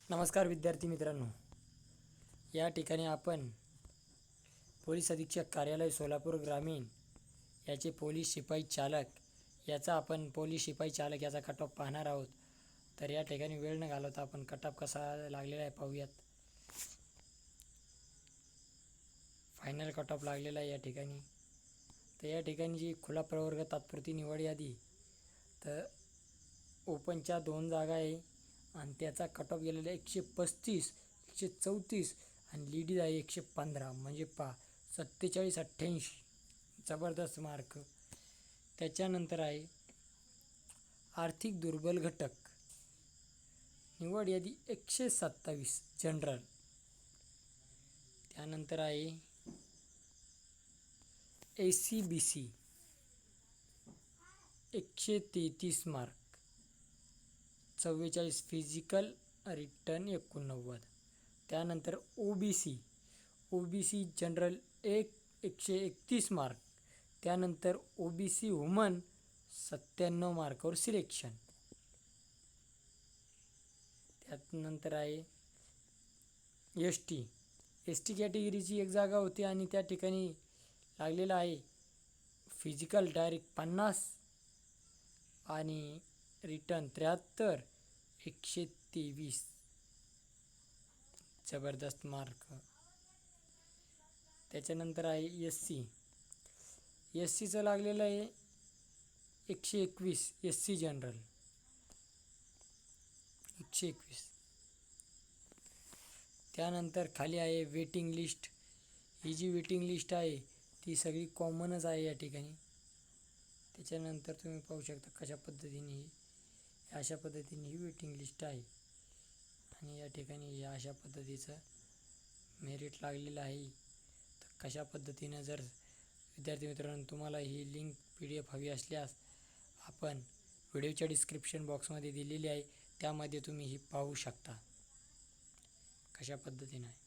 नमस्कार विद्यार्थी मित्रांनो, या ठिकाणी आपण पोलीस अधीक्षक कार्यालय सोलापूर ग्रामीण याचे पोलीस शिपाई चालक याचा कट ऑफ पाहणार आहोत. तर या ठिकाणी वेळ न घालवता आपण कट ऑफ कसा लागलेला आहे पाहूयात. फायनल कट ऑफ लागलेला आहे या ठिकाणी. तर या ठिकाणी जी खुला प्रवर्ग तात्पुरती निवड यादी, तर ओपनच्या 2 जागा आहे आणि त्याचा कट ऑफ गेलेला 135, 134 आणि लेडीज आहे 115. म्हणजे 47-88 जबरदस्त मार्क. त्याच्यानंतर आहे आर्थिक दुर्बल घटक निवड यादी 127 जनरल. त्यानंतर आहे ACBC 133 मार्क. 44 physical return 89. त्यानंतर OBC जनरल 131 मार्क. त्यानंतर OBC वुमन 97 मार्कावर सिलेक्शन. त्यानंतर आहे ST कॅटेगरीची 1 जागा होती आणि त्या ठिकाणी लागलेला आहे फिजिकल डायरेक्ट 50 आणि रिटर्न 73, 123 जबरदस्त मार्क. त्याच्यानंतर आहे SCचं लागलेलं आहे 121 SC जनरल 121. त्यानंतर खाली आहे वेटिंग लिस्ट. ही जी वेटिंग लिस्ट आहे ती सगळी कॉमनच आहे या ठिकाणी. त्याच्यानंतर तुम्ही पाहू शकता अशा पद्धतीने ही वेटिंग लिस्ट आहे आणि या ठिकाणी अशा पद्धतीचं मेरिट लागलेलं आहे. तर कशा पद्धतीनं जर विद्यार्थी मित्रांनो तुम्हाला ही लिंक PDF हवी असल्यास आपण व्हिडिओच्या डिस्क्रिप्शन बॉक्समध्ये दिलेली आहे, त्यामध्ये तुम्ही ही पाहू शकता कशा पद्धतीनं आहे.